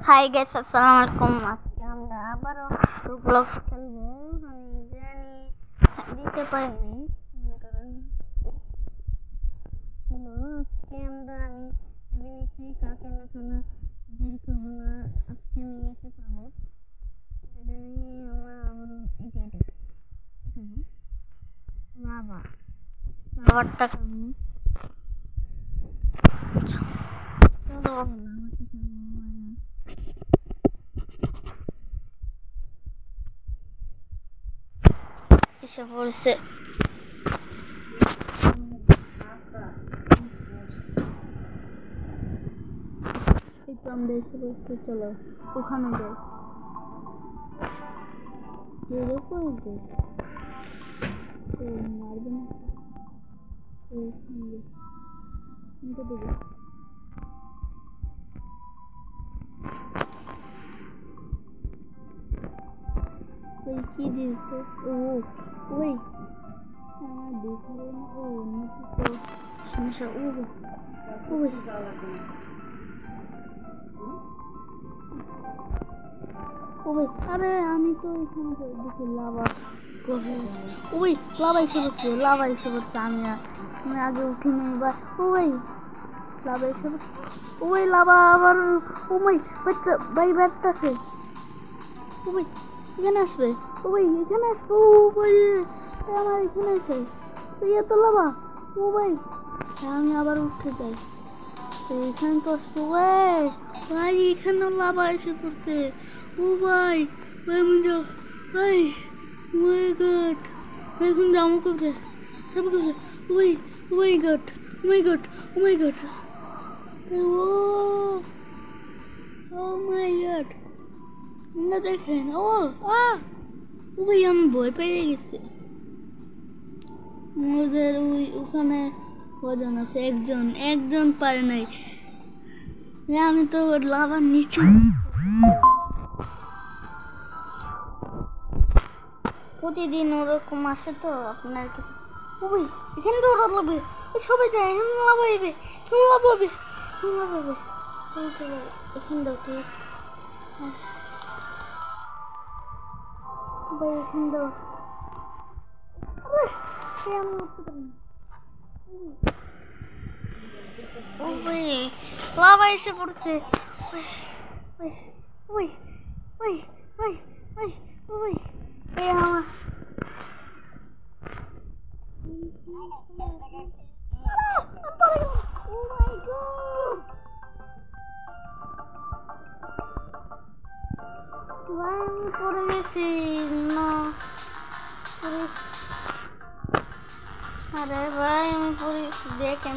Hi guys, আসসালামু আলাইকুম। আজকে আমরা আবারও রোব্লক্স খেলবো। আমি জানি দিতে পারিনি কারণ আজকে আমি ভেবেছি কাকে না খানা দেরি করবো না। আজকে আমি এসে পাবো আমার লাভারটা খাবো। চলো এসে পড়ছে। আমরা এসে পড়ছি, চলো ওখানে যাই। মারবে না কি দিয়েছে? ওই আমার দেখলো সমস্যা। আরে আমি তো এখানে দেখি লাভা লাভা এসে পড়ছে। আমি আগে উঠিনি, এবার লাভা এসে পড়ছে। লাভা আবার ভাই ব্যর্থ এখানে আসবে। এখানে আসবে। আমার এখানে আছে তো লাভা। আমি আবার উঠে যাই। এখানে তো আসবো। এখানেও লাভা এসে পড়ছে। আমি যাও মাই গড। এখন যাবো কোথায়? মাই গড মাই গড মাই গড মাই গড। তোমরা দেখেন। আমি ভয় পেয়ে গেছি। ওদের ওখানে কজন আছে? একজন পারে নাই। আমি তো লাভার নিচে। প্রতিদিন ওরকম আসে তো আপনার কিছু। এখানে তো ওরা লাভে সবাই যায়। এখন লাভাইবে চলো চলো এখানে দাও। ঠিক এখানে দাও। আমি উঠতে পারি না। লাভা এসে পড়ছে। আমার আমি পড়ে গেছি না। আরে ভাই আমি পড়ে গেছি। দেখেন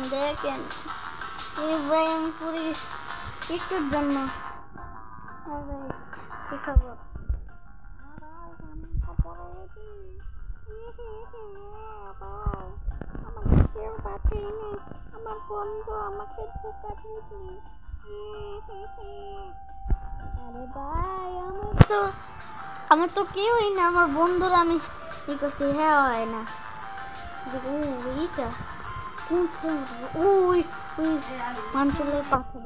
ভাই আমি পড়ে গেছি একটুর জন্য। কি খবর? আমাকে কেউ বাঁচায়নি। আমার বন্ধু আমাকে ধোকা দিয়েছে। আরে ভাই আমার তো কেউই না। আমার বন্ধুরা আমি ই করছি। হয় না। এইটা মানুষের পাখি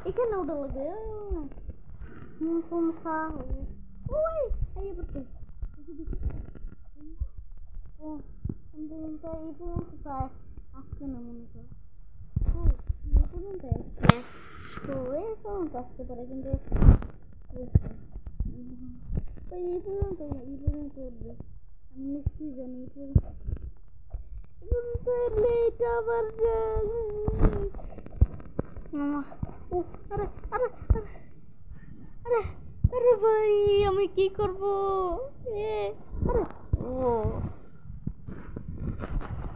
এখানে ওটা লাগে। আসছে না মনে করো। এই পর্যন্ত আসতে পারে, কিন্তু এই পর্যন্ত উঠবে। আমি নিশ্চয়ই জানি লেট আবার আরে ভাই আমি কি করবো?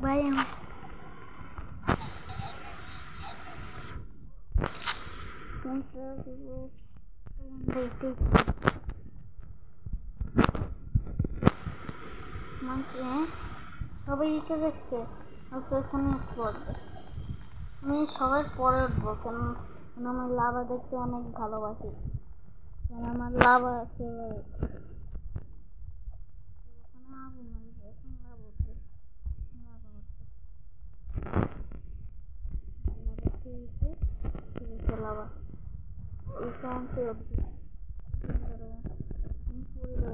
ভাই সবাই এটা দেখছে। তো এখানে পড়বে। আমি সবার পরে উঠবো, কেন আমার লাভা দেখতে অনেক ভালোবাসি। আমার লাভা ফেভারিট। কাউন্টে উঠবে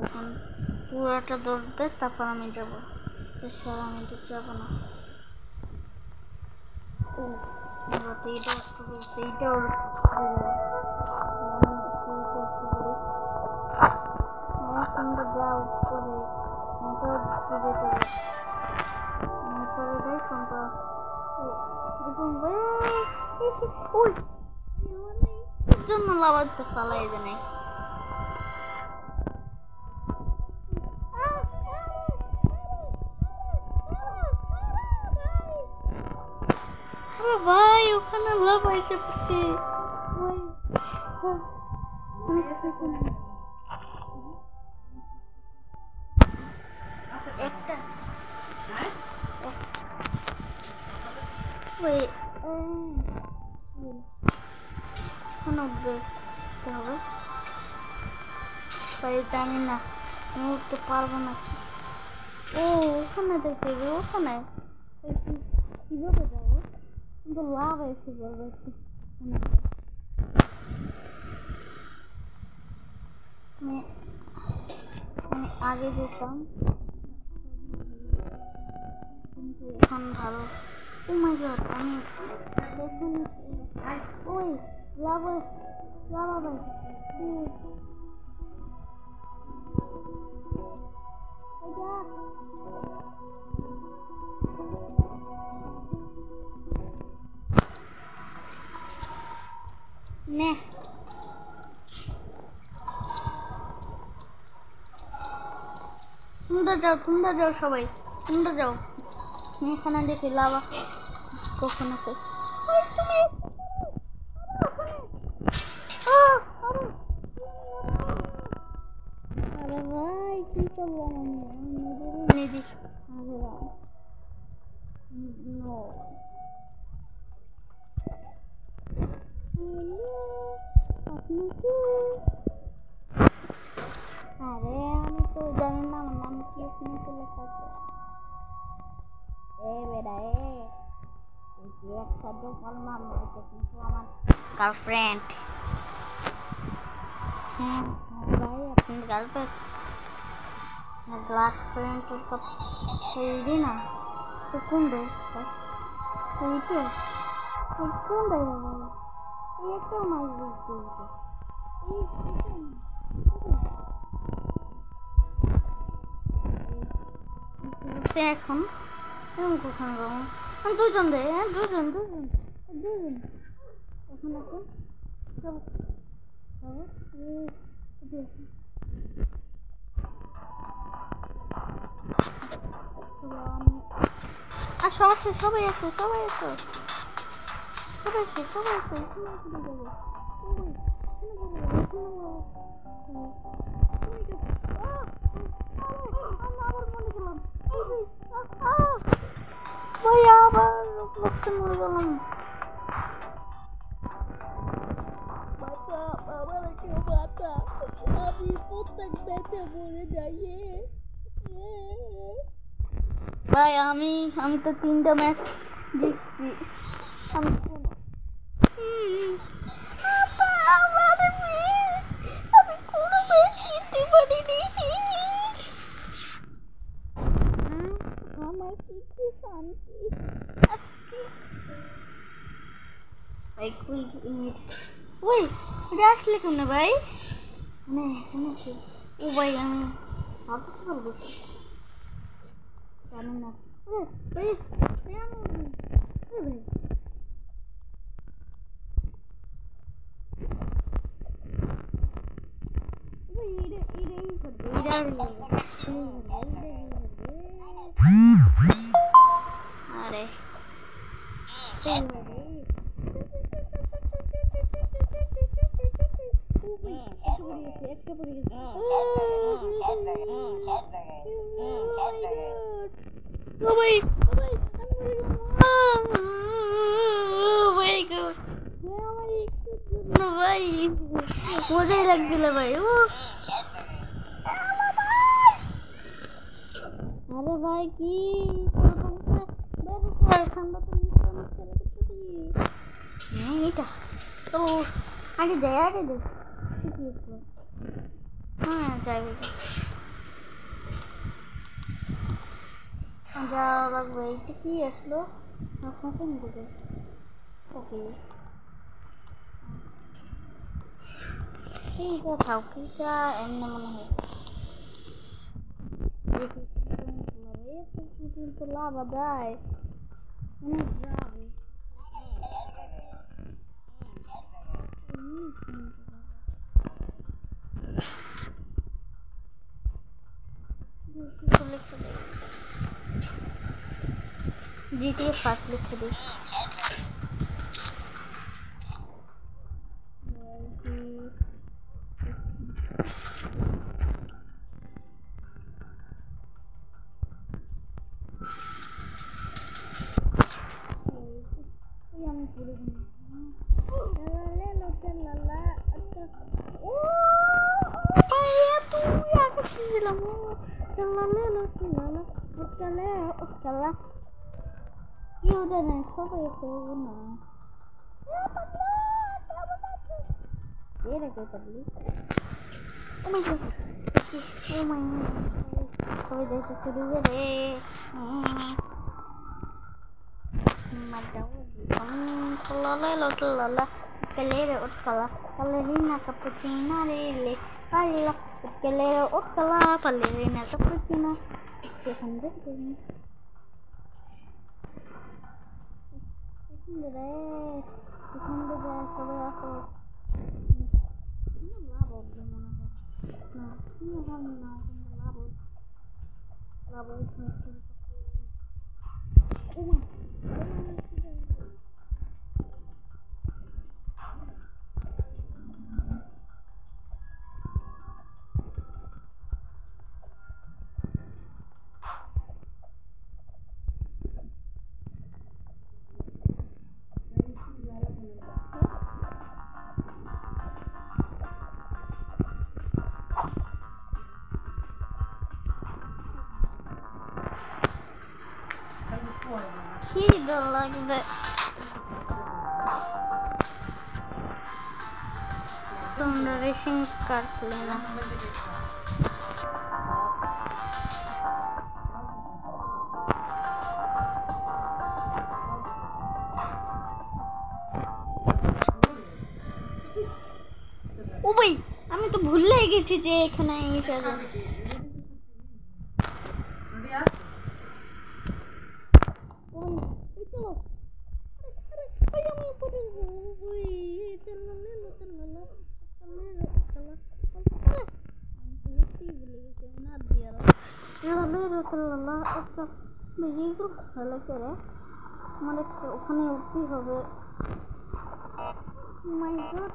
এখন পুরোটা দৌড়বে তারপর আমি যাবো এছাড়া আমি তো যাবো না ও এইটা এইটাও তোমরা যাও করে এটাও ডুবে যাবে করে দেয় তোমরা ওই জন্য লাভাতে ফালাই দেয় নাই ভাই ওখানে লাভ আইসে পড়ছে একটা উঠবে হবে ভাই জানি না আমি উঠতে পারবো নাকি ও ওখানে দেখতে হবে ওখানে কিভাবে যাবো কিন্তু লাভ এসে বলবে আমি আগে যেতাম কিন্তু এখন ভালো ও মাই গড আমি ওই লাভা লাভা ভাই নে তোমরা যাও সবাই তোমরা যাও এখানে দেখি লাভা কখন আছে আরে ভাই কি করলাম আমি আরে আমি তো জানি না আমার নাম কি ওখানে তো লেখা আছে বেটা একসাথে বললাম কিন্তু আমার গার্লফ্রেন্ড হ্যাঁ ভাই আপনার গার্লফ্রেন্ড তো এই না তো কোন রে এইটা কোন রে এই একটা মাছ বলতে এখন কোথায় যাবো দুজন রে দুজন এখন আর সবাই আসো ভাই আবার লোকটা মরে গেলাম আমি প্রত্যেক ম্যাচে মরে যাই ভাই আমি তো 3টা ম্যাচ জিতছি আমি কোনো ম্যাচ জিততে পারিনি আমার কি শান্তি ভাই ওই এটা আসলে কেন ভাই ও ভাই আমি ভাবতে পারবো জানি না ভাই আরে ভাই মজাই লাগছিল ভাই আরে ভাই কি ঠান্ডা তো এটা চলো আগে যাই হ্যাঁ যাইবে যাওয়া লাগবে। এইটা কি আসলো আপনাকে নিতে যাই। ওকে এইটা থাউকিটা এমনি মনে হয় তো লাভ দেয় GTA 5 লিখে দিই। আমি পুরো Ballerina cappuccina lele palla ukelele utkala ballerina cappuccina sekunde সবাই আসো লাভ হবে মনে হয় না কি হবে না কিন্তু লাভ He don't like that. From the racing car cleaner. ও ভাই আমি তো ভুলে গেছি যে এখানে এসে যাবে। ওখানে উঠতেই হবে। My God,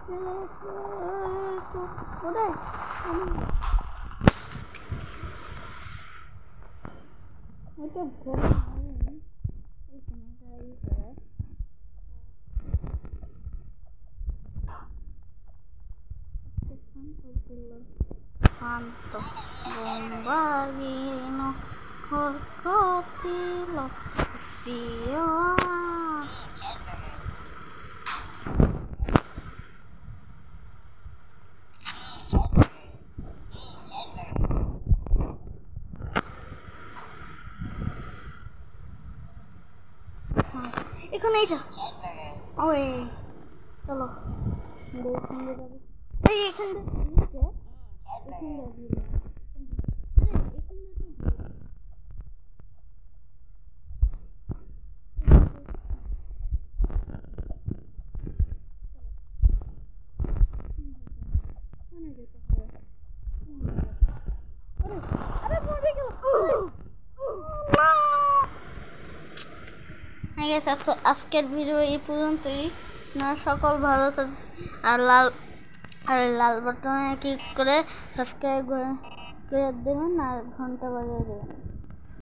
Quanto bombarino crocodilo spiola. এখানে এইটা ওই চলো এখান দিয়ে যাবো এই এখান দিয়ে আজকের ভিডিও এই পর্যন্তই। না সকল ভালো আর লাল বাটনে ক্লিক করে সাবস্ক্রাইব করে দেবেন আর ঘন্টা বাজিয়ে দেবেন।